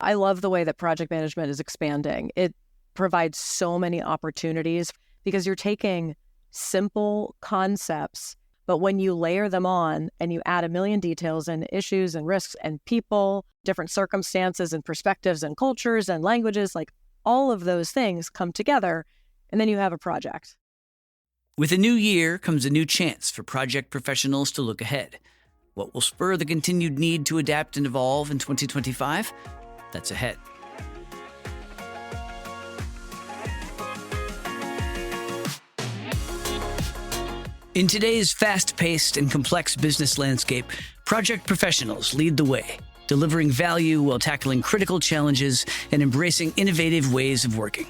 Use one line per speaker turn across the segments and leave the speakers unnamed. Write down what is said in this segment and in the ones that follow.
I love the way that project management is expanding. It provides so many opportunities because you're taking simple concepts, but when you layer them on and you add a million details and issues and risks and people, different circumstances and perspectives and cultures and languages, like all of those things come together, and then you have a project.
With a new year comes a new chance for project professionals to look ahead. What will spur the continued need to adapt and evolve in 2025? That's ahead. In today's fast-paced and complex business landscape, project professionals lead the way, delivering value while tackling critical challenges and embracing innovative ways of working.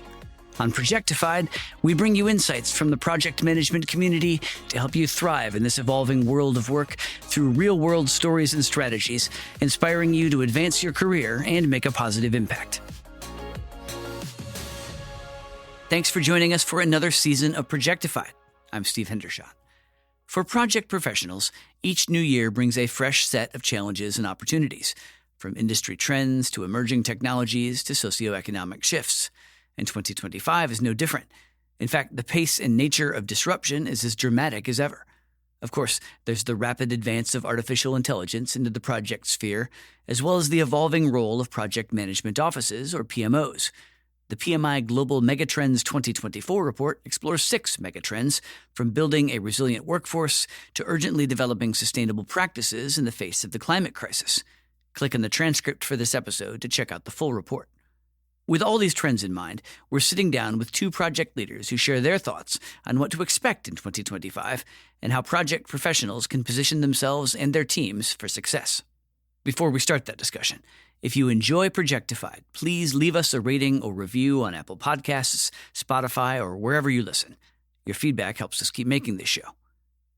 On Projectified, we bring you insights from the project management community to help you thrive in this evolving world of work through real-world stories and strategies, inspiring you to advance your career and make a positive impact. Thanks for joining us for another season of Projectified. I'm Steve Hendershot. For project professionals, each new year brings a fresh set of challenges and opportunities, from industry trends to emerging technologies to socioeconomic shifts. And 2025 is no different. In fact, the pace and nature of disruption is as dramatic as ever. Of course, there's the rapid advance of artificial intelligence into the project sphere, as well as the evolving role of project management offices, or PMOs. The PMI Global Megatrends 2024 report explores 6 megatrends, from building a resilient workforce to urgently developing sustainable practices in the face of the climate crisis. Click on the transcript for this episode to check out the full report. With all these trends in mind, we're sitting down with 2 project leaders who share their thoughts on what to expect in 2025 and how project professionals can position themselves and their teams for success. Before we start that discussion, if you enjoy Projectified, please leave us a rating or review on Apple Podcasts, Spotify, or wherever you listen. Your feedback helps us keep making this show.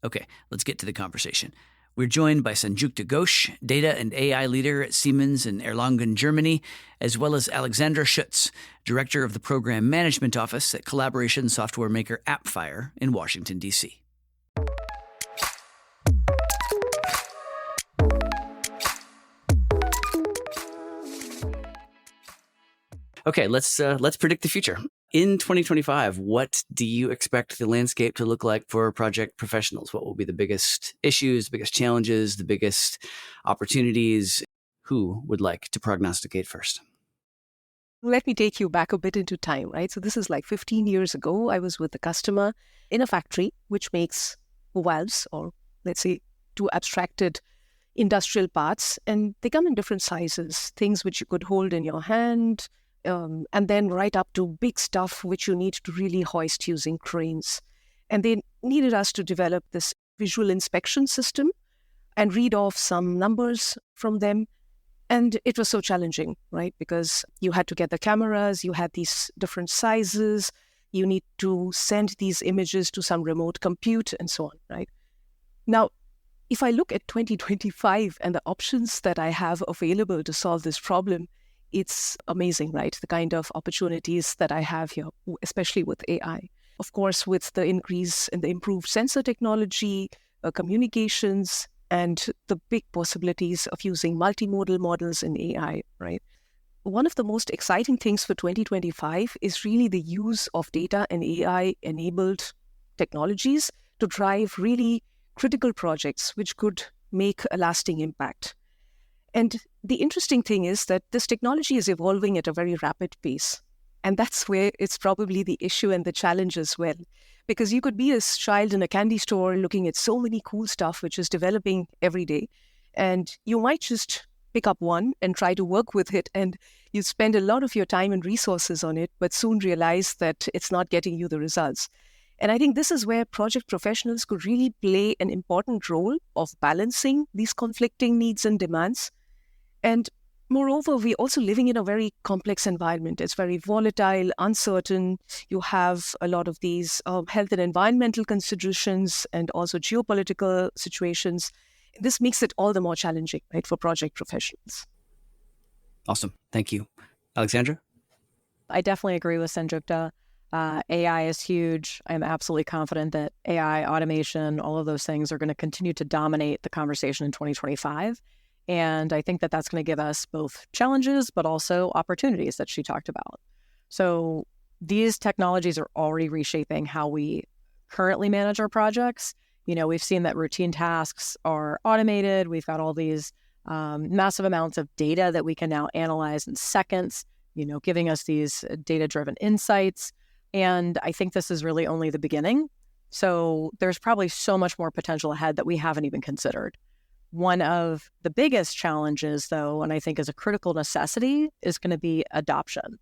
Okay, let's get to the conversation. We're joined by Sanjukta Ghosh, data and AI leader at Siemens in Erlangen, Germany, as well as Alexandra Schutz, director of the Program Management Office at collaboration software maker Appfire in Washington, D.C. Okay, let's predict the future. In 2025, what do you expect the landscape to look like for project professionals? What will be the biggest issues, the biggest challenges, the biggest opportunities? Who would like to prognosticate first?
Let me take you back a bit into time, right? So this is like 15 years ago. I was with a customer in a factory which makes valves, or let's say 2 abstracted industrial parts, and they come in different sizes, things which you could hold in your hand, and then right up to big stuff which you need to really hoist using cranes. And they needed us to develop this visual inspection system and read off some numbers from them. And it was so challenging, right? Because you had to get the cameras, you had these different sizes, you need to send these images to some remote compute and so on, right? Now, if I look at 2025 and the options that I have available to solve this problem, it's amazing, right? The kind of opportunities that I have here, especially with AI. Of course, with the increase in the improved sensor technology, communications, and the big possibilities of using multimodal models in AI, right? One of the most exciting things for 2025 is really the use of data and AI-enabled technologies to drive really critical projects which could make a lasting impact. And the interesting thing is that this technology is evolving at a very rapid pace. And that's where it's probably the issue and the challenge as well. Because you could be a child in a candy store looking at so many cool stuff which is developing every day. And you might just pick up one and try to work with it. And you spend a lot of your time and resources on it, but soon realize that it's not getting you the results. And I think this is where project professionals could really play an important role of balancing these conflicting needs and demands. And moreover, we're also living in a very complex environment. It's very volatile, uncertain. You have a lot of these health and environmental considerations and also geopolitical situations. This makes it all the more challenging, right, for project professionals.
Awesome. Thank you. Alexandra?
I definitely agree with Sanjukta. AI is huge. I'm absolutely confident that AI, automation, all of those things are going to continue to dominate the conversation in 2025. And I think that that's going to give us both challenges, but also opportunities that she talked about. So these technologies are already reshaping how we currently manage our projects. We've seen that routine tasks are automated. We've got all these massive amounts of data that we can now analyze in seconds, giving us these data-driven insights. And I think this is really only the beginning. So there's probably so much more potential ahead that we haven't even considered. One of the biggest challenges, though, and I think is a critical necessity, is going to be adoption.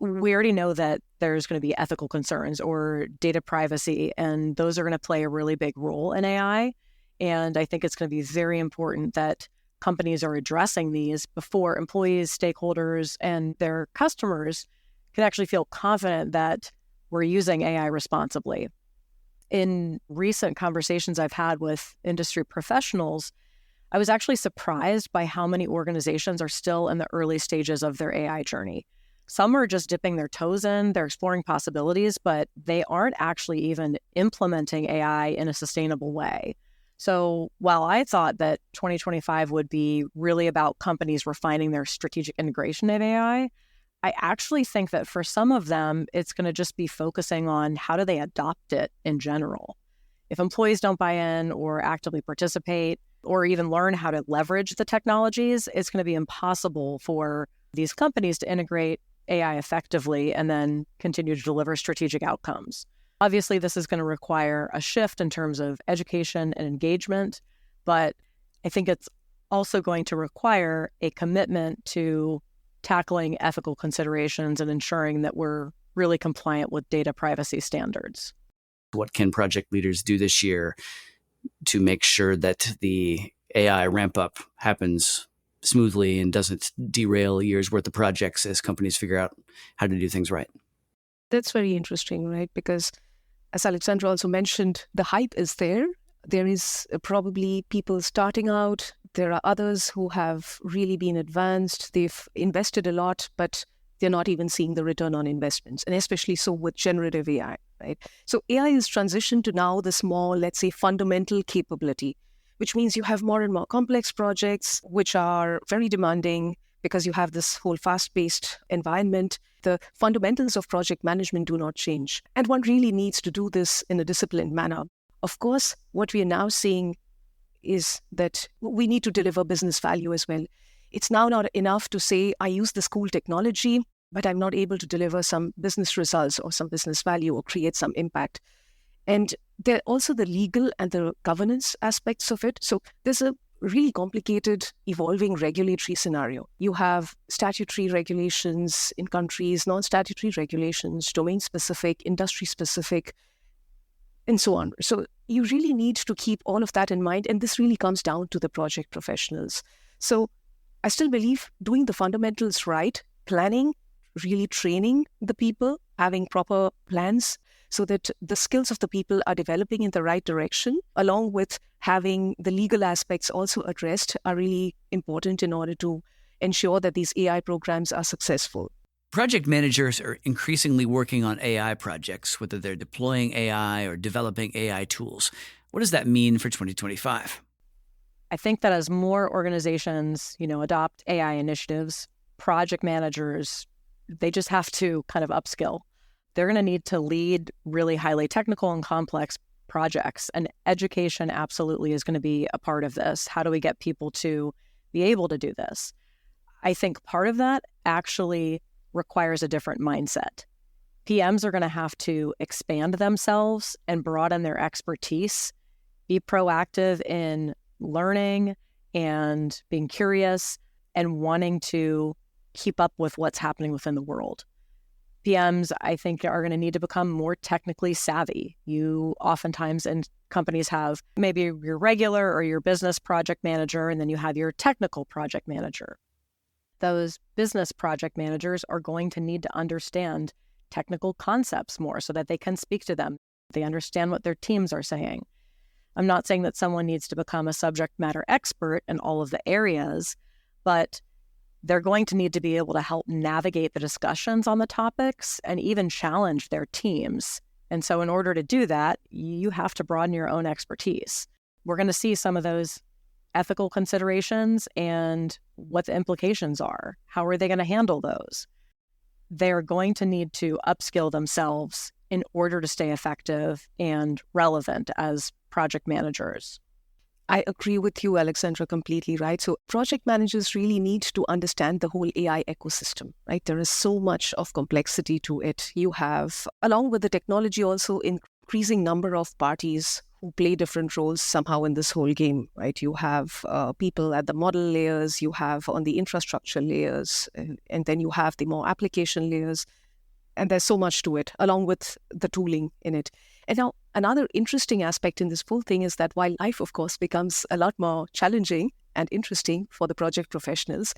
We already know that there's going to be ethical concerns or data privacy, and those are going to play a really big role in AI. And I think it's going to be very important that companies are addressing these before employees, stakeholders, and their customers can actually feel confident that we're using AI responsibly. In recent conversations I've had with industry professionals, I was actually surprised by how many organizations are still in the early stages of their AI journey. Some are just dipping their toes in, they're exploring possibilities, but they aren't actually even implementing AI in a sustainable way. So while I thought that 2025 would be really about companies refining their strategic integration of AI, I actually think that for some of them, it's going to just be focusing on how do they adopt it in general. If employees don't buy in or actively participate or even learn how to leverage the technologies, it's going to be impossible for these companies to integrate AI effectively and then continue to deliver strategic outcomes. Obviously, this is going to require a shift in terms of education and engagement, but I think it's also going to require a commitment to tackling ethical considerations and ensuring that we're really compliant with data privacy standards.
What can project leaders do this year to make sure that the AI ramp up happens smoothly and doesn't derail a year's worth of projects as companies figure out how to do things right?
That's very interesting, right? Because as Alexandra also mentioned, the hype is there. There is probably people starting out. There are others who have really been advanced. They've invested a lot, but they're not even seeing the return on investments, and especially so with generative AI, right? So AI is transitioned to now this more, let's say, fundamental capability, which means you have more and more complex projects, which are very demanding because you have this whole fast-paced environment. The fundamentals of project management do not change. And one really needs to do this in a disciplined manner. Of course, what we are now seeing is that we need to deliver business value as well. It's now not enough to say, I use this cool technology, but I'm not able to deliver some business results or some business value or create some impact. And there are also the legal and the governance aspects of it. So there's a really complicated, evolving regulatory scenario. You have statutory regulations in countries, non-statutory regulations, domain-specific, industry-specific, and so on. So you really need to keep all of that in mind, and this really comes down to the project professionals. So I still believe doing the fundamentals right, planning, really training the people, having proper plans so that the skills of the people are developing in the right direction, along with having the legal aspects also addressed, are really important in order to ensure that these AI programs are successful.
Project managers are increasingly working on AI projects, whether they're deploying AI or developing AI tools. What does that mean for 2025?
I think that as more organizations, adopt AI initiatives, project managers, they just have to kind of upskill. They're going to need to lead really highly technical and complex projects, and education absolutely is going to be a part of this. How do we get people to be able to do this? I think part of that actually requires a different mindset. PMs are going to have to expand themselves and broaden their expertise, be proactive in learning and being curious and wanting to keep up with what's happening within the world. PMs, I think, are going to need to become more technically savvy. You oftentimes in companies have maybe your regular or your business project manager, and then you have your technical project manager. Those business project managers are going to need to understand technical concepts more so that they can speak to them. They understand what their teams are saying. I'm not saying that someone needs to become a subject matter expert in all of the areas, but they're going to need to be able to help navigate the discussions on the topics and even challenge their teams. And so in order to do that, you have to broaden your own expertise. We're going to see some of those ethical considerations and what the implications are. How are they going to handle those? They're going to need to upskill themselves in order to stay effective and relevant as project managers.
I agree with you, Alexandra, completely, right? So project managers really need to understand the whole AI ecosystem, right? There is so much of complexity to it. You have, along with the technology, also increasing number of parties who play different roles somehow in this whole game, right? You have people at the model layers, you have on the infrastructure layers, and then you have the more application layers. And there's so much to it, along with the tooling in it. And now, another interesting aspect in this whole thing is that while life, of course, becomes a lot more challenging and interesting for the project professionals,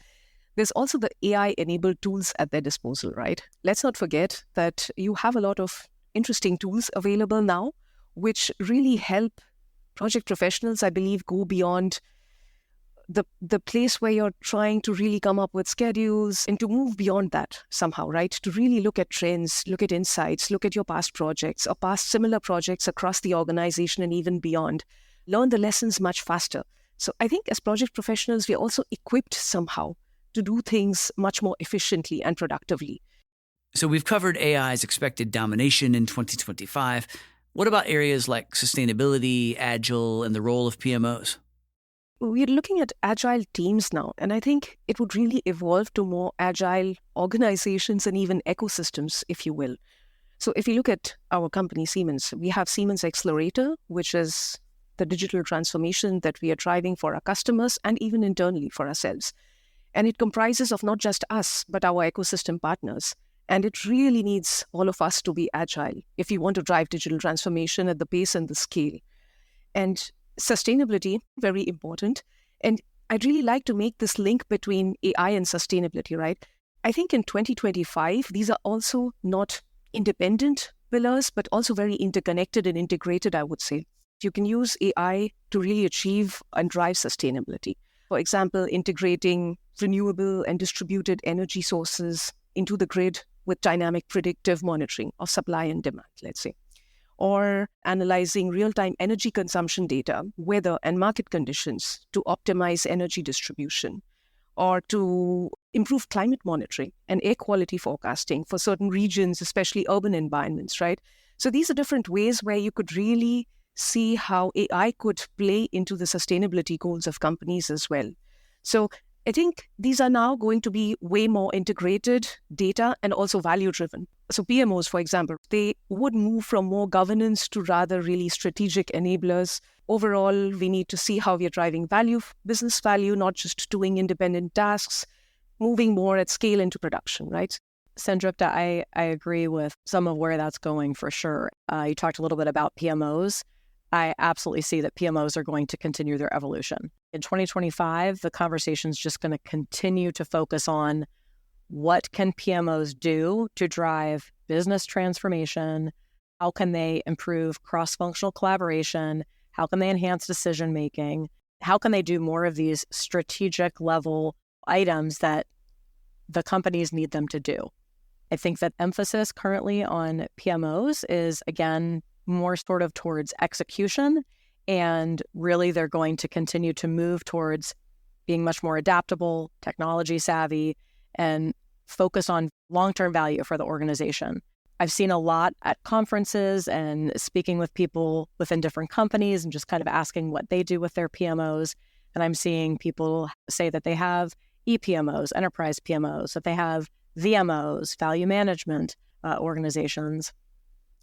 there's also the AI-enabled tools at their disposal, right? Let's not forget that you have a lot of interesting tools available now, which really help project professionals, I believe, go beyond the place where you're trying to really come up with schedules and to move beyond that somehow, right? To really look at trends, look at insights, look at your past projects or past similar projects across the organization and even beyond. Learn the lessons much faster. So I think as project professionals, we're also equipped somehow to do things much more efficiently and productively.
So we've covered AI's expected domination in 2025. What about areas like sustainability, agile, and the role of PMOs?
We're looking at agile teams now, and I think it would really evolve to more agile organizations and even ecosystems, if you will. So if you look at our company, Siemens, we have Siemens Accelerator, which is the digital transformation that we are driving for our customers and even internally for ourselves. And it comprises of not just us, but our ecosystem partners. And it really needs all of us to be agile if you want to drive digital transformation at the pace and the scale. And sustainability, very important. And I'd really like to make this link between AI and sustainability, right? I think in 2025, these are also not independent pillars, but also very interconnected and integrated, I would say. You can use AI to really achieve and drive sustainability. For example, integrating renewable and distributed energy sources into the grid with dynamic predictive monitoring of supply and demand, let's say. Or analyzing real-time energy consumption data, weather and market conditions to optimize energy distribution, or to improve climate monitoring and air quality forecasting for certain regions, especially urban environments, right? So these are different ways where you could really see how AI could play into the sustainability goals of companies as well. So I think these are now going to be way more integrated data and also value-driven. So PMOs, for example, they would move from more governance to rather really strategic enablers. Overall, we need to see how we are driving value, business value, not just doing independent tasks, moving more at scale into production, right?
Sanjukta, I agree with some of where that's going for sure. You talked a little bit about PMOs. I absolutely see that PMOs are going to continue their evolution. In 2025, the conversation is just going to continue to focus on what can PMOs do to drive business transformation? How can they improve cross-functional collaboration? How can they enhance decision-making? How can they do more of these strategic level items that the companies need them to do? I think that emphasis currently on PMOs is, again, more sort of towards execution, and really they're going to continue to move towards being much more adaptable, technology savvy, and focus on long-term value for the organization. I've seen a lot at conferences and speaking with people within different companies and just kind of asking what they do with their PMOs. And I'm seeing people say that they have ePMOs, enterprise PMOs, that they have VMOs, value management organizations.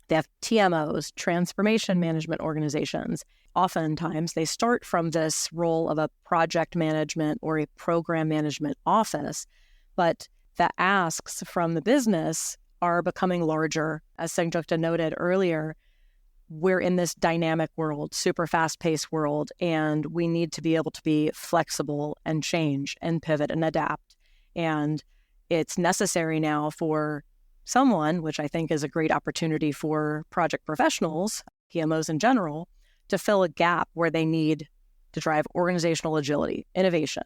They have TMOs, transformation management organizations. Oftentimes, they start from this role of a project management or a program management office, but the asks from the business are becoming larger. As Sanjukta noted earlier, we're in this dynamic world, super fast-paced world, and we need to be able to be flexible and change and pivot and adapt. And it's necessary now for someone, which I think is a great opportunity for project professionals, PMOs in general, to fill a gap where they need to drive organizational agility, innovation.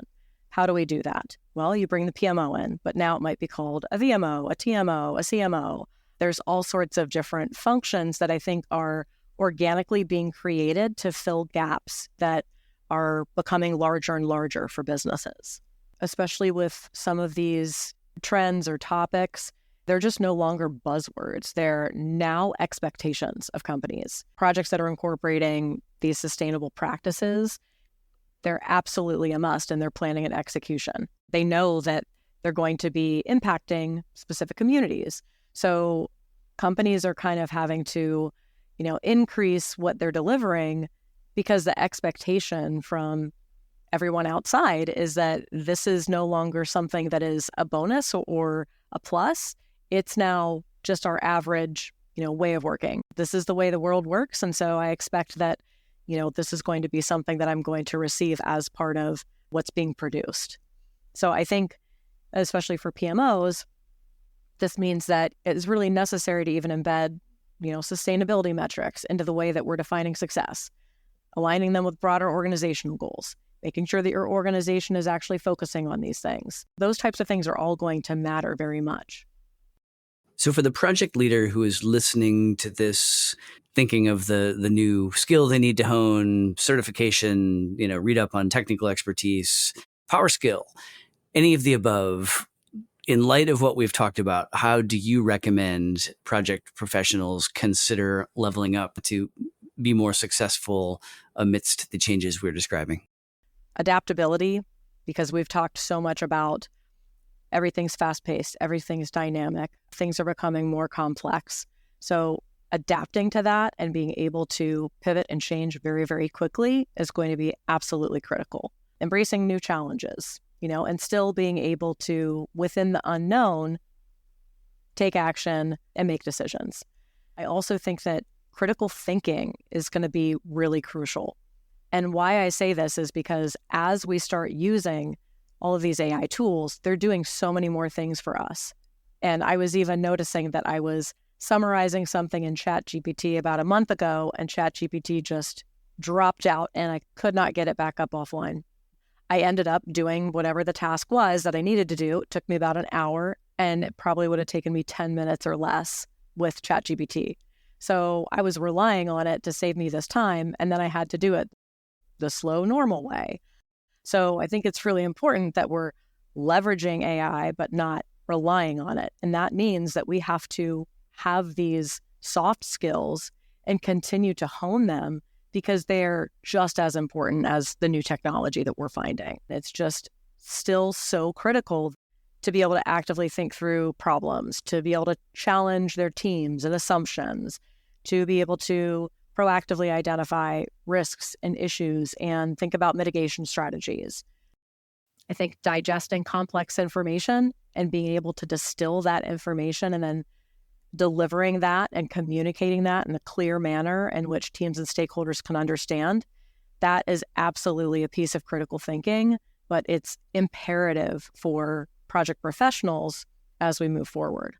How do we do that? Well, you bring the PMO in, but now it might be called a VMO, a TMO, a CMO. There's all sorts of different functions that I think are organically being created to fill gaps that are becoming larger and larger for businesses, especially with some of these trends or topics. They're just no longer buzzwords. They're now expectations of companies. Projects that are incorporating these sustainable practices, they're absolutely a must in their planning and execution. They know that they're going to be impacting specific communities. So companies are kind of having to, increase what they're delivering because the expectation from everyone outside is that this is no longer something that is a bonus or a plus. It's now just our average, way of working. This is the way the world works. And so I expect that, this is going to be something that I'm going to receive as part of what's being produced. So I think, especially for PMOs, this means that it's really necessary to even embed, sustainability metrics into the way that we're defining success, aligning them with broader organizational goals, making sure that your organization is actually focusing on these things. Those types of things are all going to matter very much.
So for the project leader who is listening to this, thinking of the new skill they need to hone, certification, read up on technical expertise, power skill, any of the above, in light of what we've talked about, how do you recommend project professionals consider leveling up to be more successful amidst the changes we're describing?
Adaptability, because we've talked so much about everything's fast-paced, everything's dynamic, things are becoming more complex. So adapting to that and being able to pivot and change very, very quickly is going to be absolutely critical. Embracing new challenges, and still being able to, within the unknown, take action and make decisions. I also think that critical thinking is going to be really crucial. And why I say this is because as we start using all of these AI tools, they're doing so many more things for us. And I was even noticing that I was summarizing something in ChatGPT about a month ago, and ChatGPT just dropped out and I could not get it back up offline. I ended up doing whatever the task was that I needed to do. It took me about an hour, and it probably would have taken me 10 minutes or less with ChatGPT. So I was relying on it to save me this time, and then I had to do it the slow, normal way. So I think it's really important that we're leveraging AI, but not relying on it. And that means that we have to have these soft skills and continue to hone them because they're just as important as the new technology that we're finding. It's just still so critical to be able to actively think through problems, to be able to challenge their teams and assumptions, to be able to proactively identify risks and issues and think about mitigation strategies. I think digesting complex information and being able to distill that information and then delivering that and communicating that in a clear manner in which teams and stakeholders can understand, that is absolutely a piece of critical thinking, but it's imperative for project professionals as we move forward.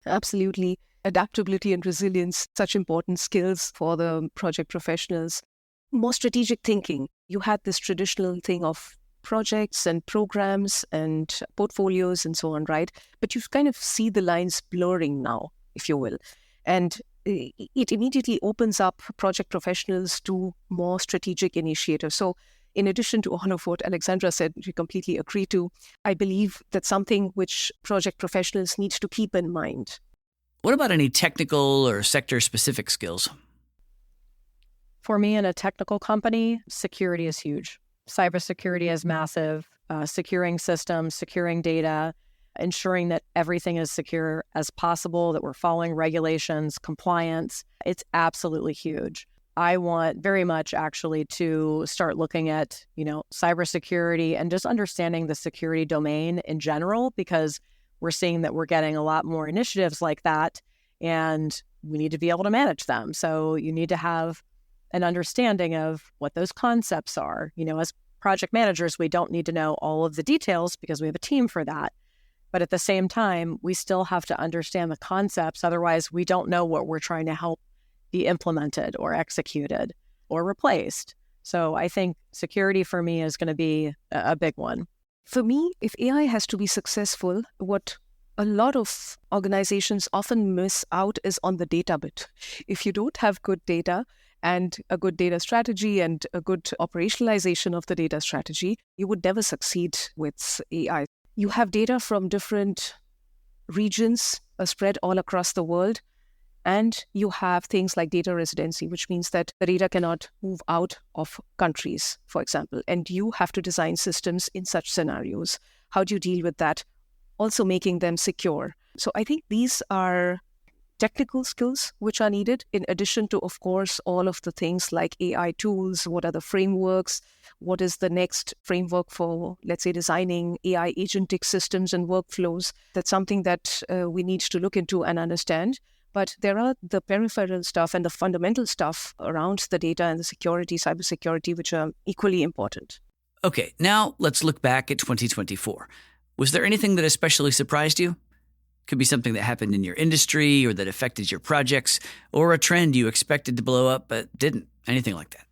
Absolutely. Adaptability and resilience, such important skills for the project professionals. More strategic thinking. You had this traditional thing of projects and programs and portfolios and so on, right? But you kind of see the lines blurring now, if you will. And it immediately opens up project professionals to more strategic initiatives. So in addition to all of what Alexandra said, we completely agree to, I believe that's something which project professionals need to keep in mind.
What about any technical or sector-specific skills?
For me, in a technical company, security is huge. Cybersecurity is massive. Securing systems, securing data, ensuring that everything is secure as possible, that we're following regulations, compliance. It's absolutely huge. I want very much actually to start looking at, cybersecurity and just understanding the security domain in general, because we're seeing that we're getting a lot more initiatives like that, and we need to be able to manage them. So you need to have an understanding of what those concepts are. As project managers, we don't need to know all of the details because we have a team for that. But at the same time, we still have to understand the concepts. Otherwise, we don't know what we're trying to help be implemented or executed or replaced. So I think security for me is going to be a big one.
For me, if AI has to be successful, what a lot of organizations often miss out is on the data bit. If you don't have good data and a good data strategy and a good operationalization of the data strategy, you would never succeed with AI. You have data from different regions spread all across the world, and you have things like data residency, which means that the data cannot move out of countries, for example, and you have to design systems in such scenarios. How do you deal with that? Also making them secure. So I think these are technical skills which are needed, in addition to, of course, all of the things like AI tools. What are the frameworks? What is the next framework for, let's say, designing AI agentic systems and workflows? That's something that we need to look into and understand. But there are the peripheral stuff and the fundamental stuff around the data and the security, cybersecurity, which are equally important.
Okay, now let's look back at 2024. Was there anything that especially surprised you? Could be something that happened in your industry or that affected your projects, or a trend you expected to blow up but didn't. Anything like that.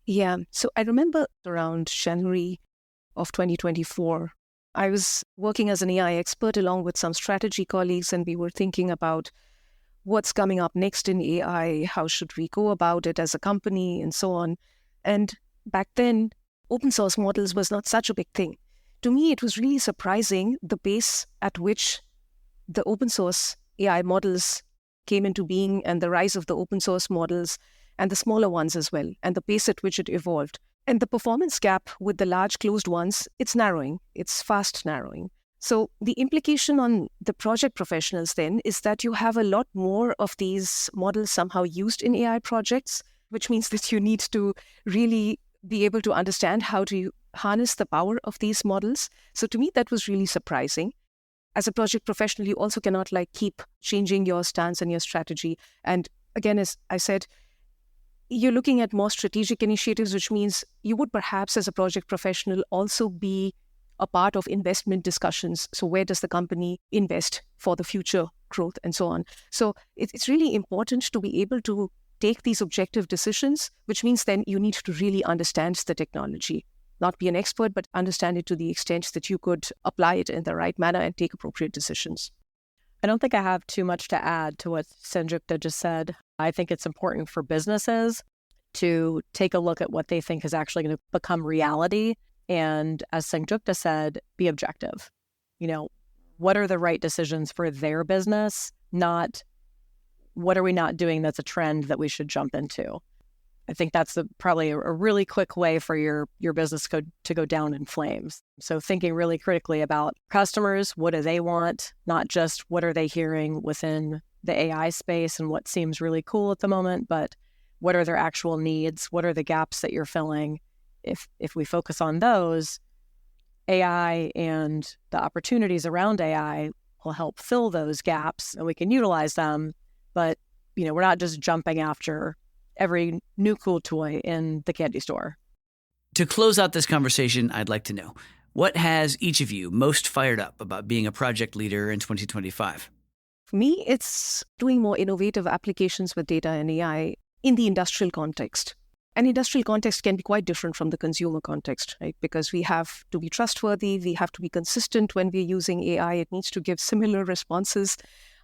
Yeah. So I remember around January of 2024, I was working as an AI expert along with some strategy colleagues, and we were thinking about what's coming up next in AI, how should we go about it as a company, and so on. And back then, open source models was not such a big thing. To me, it was really surprising the pace at which the open source AI models came into being and the rise of the open source models and the smaller ones as well, and the pace at which it evolved. And the performance gap with the large closed ones, it's narrowing. It's fast narrowing. So the implication on the project professionals then is that you have a lot more of these models somehow used in AI projects, which means that you need to really be able to understand how to harness the power of these models. So to me, that was really surprising. As a project professional, you also cannot keep changing your stance and your strategy. And again, as I said, you're looking at more strategic initiatives, which means you would perhaps as a project professional also be a part of investment discussions. So where does the company invest for the future growth and so on? So it's really important to be able to take these objective decisions, which means then you need to really understand the technology. Not be an expert, but understand it to the extent that you could apply it in the right manner and take appropriate decisions.
I don't think I have too much to add to what Sanjukta just said. I think it's important for businesses to take a look at what they think is actually going to become reality. And as Sanjukta said, be objective. What are the right decisions for their business? Not what are we not doing that's a trend that we should jump into. I think that's probably a really quick way for your business to go down in flames. So thinking really critically about customers, what do they want? Not just what are they hearing within the AI space and what seems really cool at the moment, but what are their actual needs? What are the gaps that you're filling? If we focus on those, AI and the opportunities around AI will help fill those gaps and we can utilize them. But, we're not just jumping after every new cool toy in the candy store.
To close out this conversation, I'd like to know, what has each of you most fired up about being a project leader in 2025?
For me, it's doing more innovative applications with data and AI in the industrial context. An industrial context can be quite different from the consumer context, right? Because we have to be trustworthy, we have to be consistent when we're using AI. It needs to give similar responses.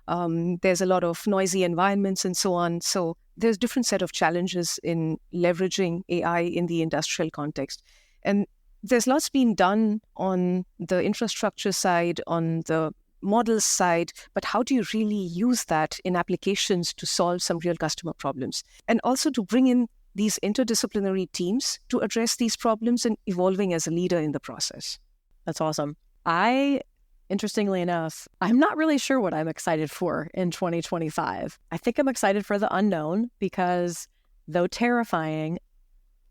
There's a lot of noisy environments and so on. So there's a different set of challenges in leveraging AI in the industrial context. And there's lots being done on the infrastructure side, on the models side, but how do you really use that in applications to solve some real customer problems? And also to bring in these interdisciplinary teams to address these problems and evolving as a leader in the process.
That's awesome. Interestingly enough, I'm not really sure what I'm excited for in 2025. I think I'm excited for the unknown because, though terrifying,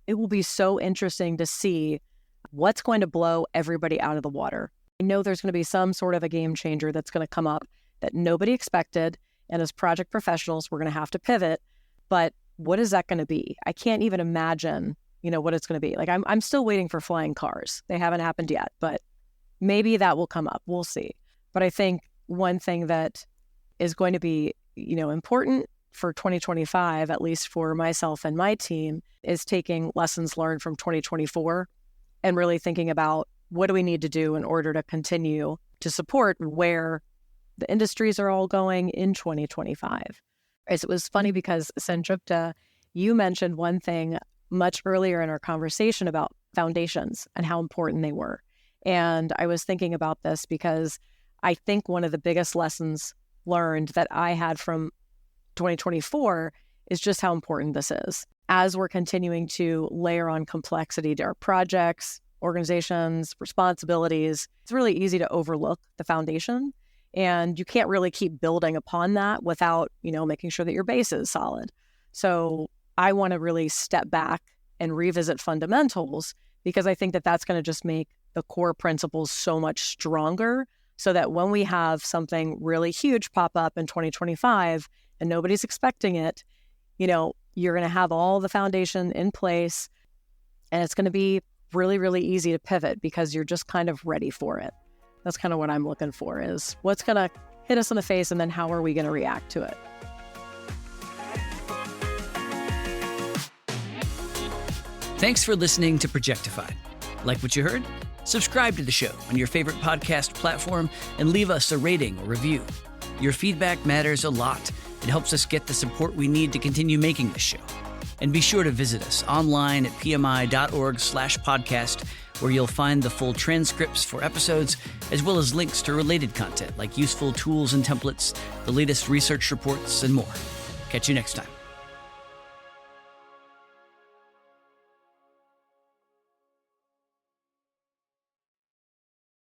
it will be so interesting to see what's going to blow everybody out of the water. I know there's going to be some sort of a game changer that's going to come up that nobody expected. And as project professionals, we're going to have to pivot. But what is that going to be? I can't even imagine, what it's going to be. I'm still waiting for flying cars. They haven't happened yet, but maybe that will come up. We'll see. But I think one thing that is going to be, important for 2025, at least for myself and my team, is taking lessons learned from 2024 and really thinking about what do we need to do in order to continue to support where the industries are all going in 2025. It was funny because Sanjukta You mentioned one thing much earlier in our conversation about foundations and how important they were. And I was thinking about this because I think one of the biggest lessons learned that I had from 2024 is just how important this is. As we're continuing to layer on complexity to our projects, organizations, responsibilities, it's really easy to overlook the foundation. And you can't really keep building upon that without, making sure that your base is solid. So I want to really step back and revisit fundamentals, because I think that that's going to just make the core principles so much stronger, so that when we have something really huge pop up in 2025 and nobody's expecting it, you're going to have all the foundation in place, and it's going to be really, really easy to pivot because you're just kind of ready for it. That's kind of what I'm looking for, is what's going to hit us in the face, and then how are we going to react to it?
Thanks for listening to Projectified. Like what you heard? Subscribe to the show on your favorite podcast platform and leave us a rating or review. Your feedback matters a lot. It helps us get the support we need to continue making this show. And be sure to visit us online at pmi.org/podcast, where you'll find the full transcripts for episodes, as well as links to related content like useful tools and templates, the latest research reports, and more. Catch you next time.